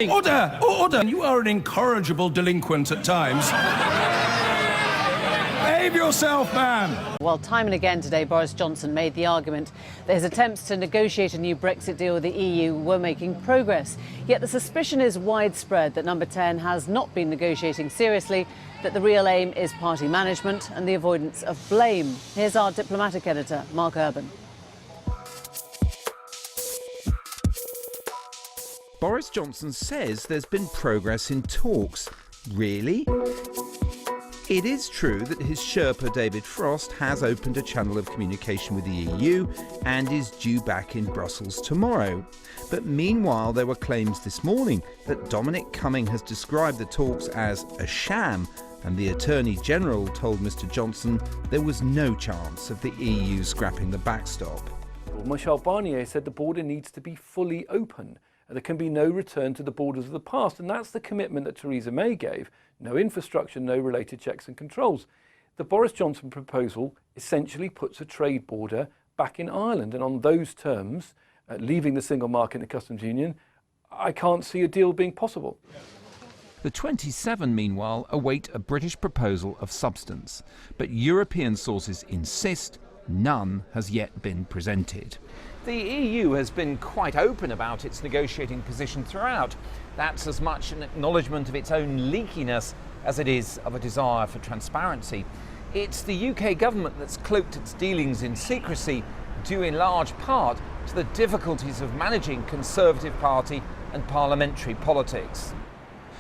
Order! Order! You are an incorrigible delinquent at times. Behave yourself, man! Well, time and again today, Boris Johnson made the argument that his attempts to negotiate a new Brexit deal with the EU were making progress. Yet the suspicion is widespread that Number 10 has not been negotiating seriously, that the real aim is party management and the avoidance of blame. Here's our diplomatic editor, Mark Urban. Boris Johnson says there's been progress in talks. Really? It is true that his Sherpa David Frost has opened a channel of communication with the EU and is due back in Brussels tomorrow. But meanwhile, there were claims this morning that Dominic Cumming has described the talks as a sham, and the Attorney General told Mr Johnson there was no chance of the EU scrapping the backstop. Michel Barnier said the border needs to be fully open. There can be no return to the borders of the past, and that's the commitment that Theresa May gave. No infrastructure, no related checks and controls. The Boris Johnson proposal essentially puts a trade border back in Ireland, and on those terms, leaving the single market and the customs union, I can't see a deal being possible. The 27, meanwhile, await a British proposal of substance, but European sources insist none has yet been presented. The EU has been quite open about its negotiating position throughout. That's as much an acknowledgement of its own leakiness as it is of a desire for transparency. It's the UK government that's cloaked its dealings in secrecy, due in large part to the difficulties of managing Conservative Party and parliamentary politics.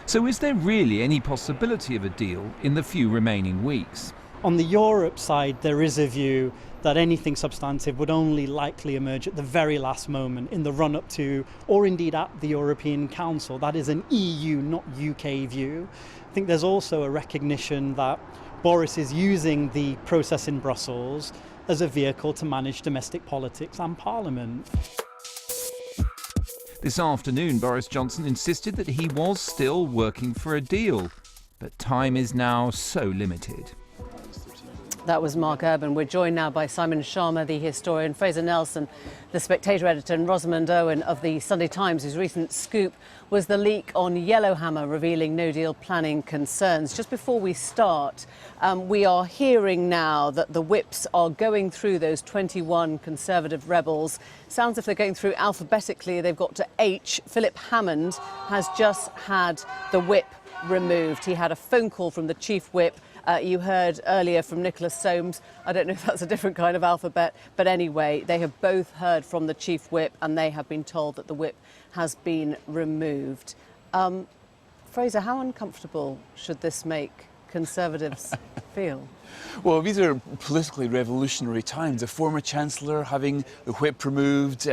So is there really any possibility of a deal in the few remaining weeks? On the Europe side, there is a view that anything substantive would only likely emerge at the very last moment in the run-up to, or indeed at the European Council. That is an EU, not UK view. I think there's also a recognition that Boris is using the process in Brussels as a vehicle to manage domestic politics and Parliament. This afternoon, Boris Johnson insisted that he was still working for a deal, but time is now so limited. That was Mark Urban. We're joined now by Simon Sharma, the historian, Fraser Nelson, the Spectator editor, and Rosamund Owen of the Sunday Times, whose recent scoop was the leak on Yellowhammer revealing no-deal planning concerns. Just before we start, we are hearing now that the whips are going through those 21 Conservative rebels. Sounds as if they're going through alphabetically. They've got to H. Philip Hammond has just had the whip removed. He had a phone call from the chief whip. You heard earlier from Nicholas Soames. I don't know if that's a different kind of alphabet, but anyway, they have both heard from the chief whip and they have been told that the whip has been removed. Fraser, how uncomfortable should this make Conservatives feel? Well, these are politically revolutionary times. A former Chancellor having the whip removed,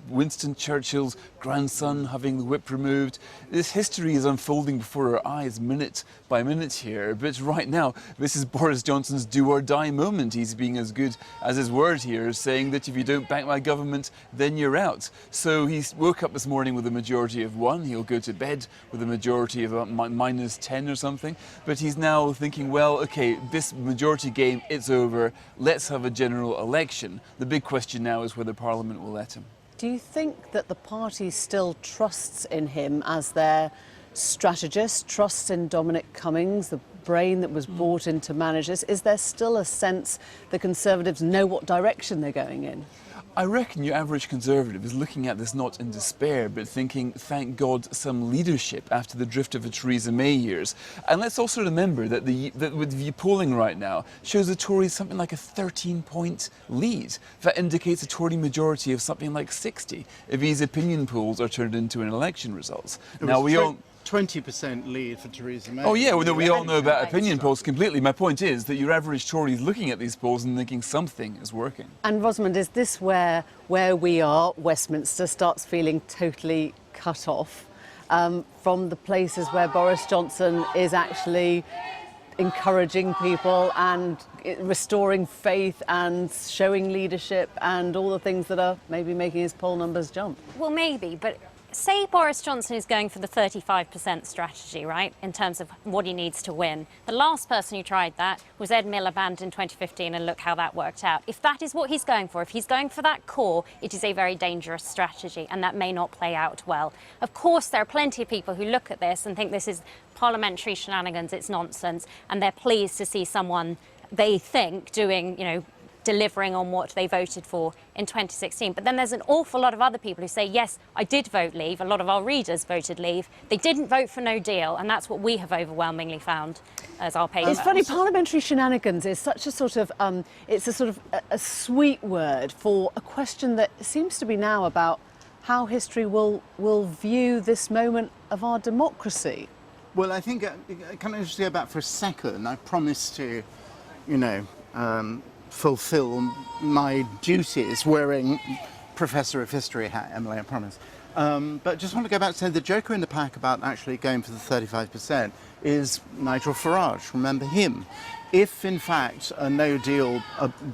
Winston Churchill's grandson having the whip removed. This history is unfolding before our eyes minute by minute here. But right now, this is Boris Johnson's do or die moment. He's being as good as his word here, saying that if you don't back my government, then you're out. So he woke up this morning with a majority of 1. He'll go to bed with a majority of minus 10 or something. But he's now thinking, well, OK, this majority game, it's over. Let's have a general election. The big question now is whether Parliament will let him. Do you think that the party still trusts in him as their strategist, trusts in Dominic Cumming, the brain that was brought in to manage this? Is there still a sense the Conservatives know what direction they're going in? I reckon your average Conservative is looking at this not in despair, but thinking, thank God, some leadership after the drift of the Theresa May years. And let's also remember that with the polling right now shows the Tories something like a 13-point lead. That indicates a Tory majority of something like 60 if these opinion polls are turned into an election results. Now we all 20% lead for Theresa May. Oh yeah, well, we all know about opinion polls completely. My point is that your average Tory is looking at these polls and thinking something is working. And Rosamund, is this where we are, Westminster, starts feeling totally cut off from the places where Boris Johnson is actually encouraging people and restoring faith and showing leadership and all the things that are maybe making his poll numbers jump? Well, maybe, but say Boris Johnson is going for the 35% strategy, right, in terms of what he needs to win. The last person who tried that was Ed Miliband in 2015, and look how that worked out. If that is what he's going for, if he's going for that core, it is a very dangerous strategy, and that may not play out well. Of course, there are plenty of people who look at this and think this is parliamentary shenanigans, it's nonsense, and they're pleased to see someone they think doing, delivering on what they voted for in 2016. But then there's an awful lot of other people who say, yes, I did vote Leave. A lot of our readers voted Leave. They didn't vote for No Deal, and that's what we have overwhelmingly found as our paper. It's funny, parliamentary shenanigans is such a sort of, it's a sort of a sweet word for a question that seems to be now about how history will view this moment of our democracy. Well, I think, can I just go back for a second? I promised to, fulfill my duties wearing Professor of History hat, Emily, I promise. But just want to go back to say the joker in the pack about actually going for the 35% is Nigel Farage. Remember him. If, in fact, a no-deal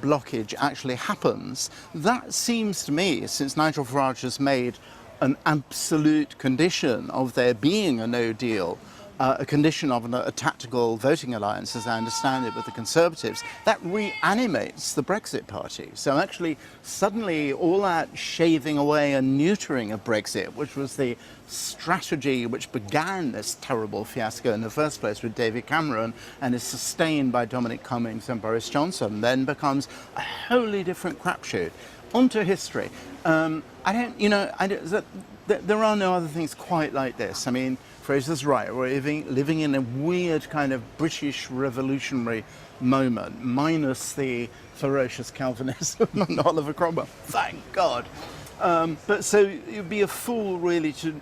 blockage actually happens, that seems to me, since Nigel Farage has made an absolute condition of there being a no-deal, a condition of a tactical voting alliance, as I understand it, with the Conservatives, that reanimates the Brexit Party. So actually, suddenly, all that shaving away and neutering of Brexit, which was the strategy which began this terrible fiasco in the first place with David Cameron and is sustained by Dominic Cummings and Boris Johnson, then becomes a wholly different crapshoot. Onto history. There are no other things quite like this. I mean, Fraser's right. We're living in a weird kind of British revolutionary moment, minus the ferocious Calvinism and Oliver Cromwell. Thank God. But so you'd be a fool really to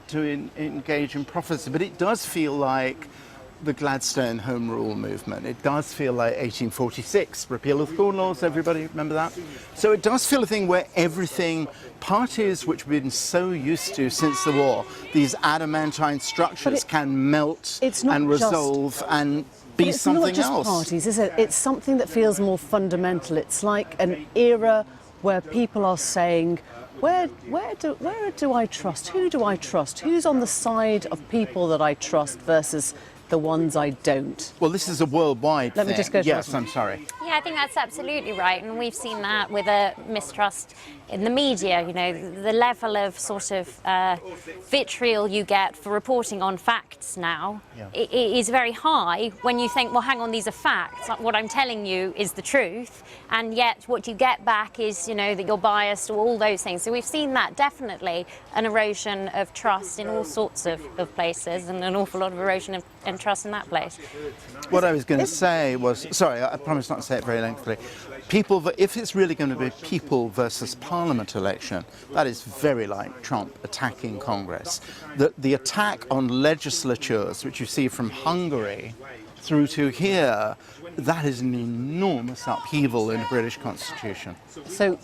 engage in prophecy. But it does feel like the Gladstone Home Rule movement. It does feel like 1846, repeal of the Corn Laws, everybody remember that? So it does feel a thing where everything, parties which we've been so used to since the war, these adamantine structures can melt and resolve and be something else. It's not just parties, is it? It's something that feels more fundamental. It's like an era where people are saying, where do I trust? Who do I trust? Who's on the side of people that I trust versus the ones I don't? Well, this is a worldwide Let me just go to Yes, I'm sorry. Yeah, I think that's absolutely right, and we've seen that with a mistrust in the media. The level of sort of vitriol you get for reporting on facts now it is very high when you think, well, hang on, these are facts. What I'm telling you is the truth, and yet what you get back is, that you're biased or all those things. So we've seen that definitely an erosion of trust in all sorts of places, and an awful lot of erosion of trust in that place. What I was going to say was, sorry, I promise not to say it very lengthily. If it's really going to be a people versus parliament election, that is very like Trump attacking Congress. The attack on legislatures, which you see from Hungary through to here, that is an enormous upheaval in the British Constitution. So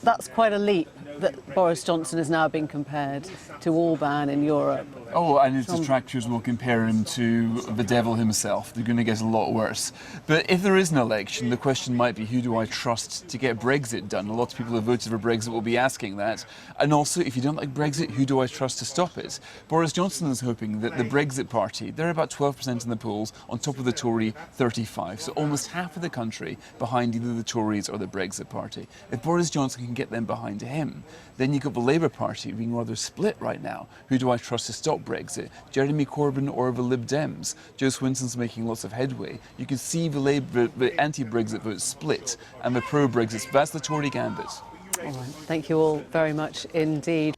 that's quite a leap that Boris Johnson is now being compared to Orban in Europe. Oh, and his detractors will compare him to the devil himself. They're going to get a lot worse. But if there is an election, the question might be, who do I trust to get Brexit done? A lot of people who voted for Brexit will be asking that. And also, if you don't like Brexit, who do I trust to stop it? Boris Johnson is hoping that the Brexit Party, they're about 12% in the polls, on top of the Tory 35%. So almost half of the country behind either the Tories or the Brexit Party. If Boris Johnson can get them behind him, then you've got the Labour Party being rather split right now. Who do I trust to stop Brexit? Jeremy Corbyn or the Lib Dems? Joe Swinton's making lots of headway. You can see the anti-Brexit vote split and the pro-Brexit. That's the Tory gambit. All right. Thank you all very much indeed.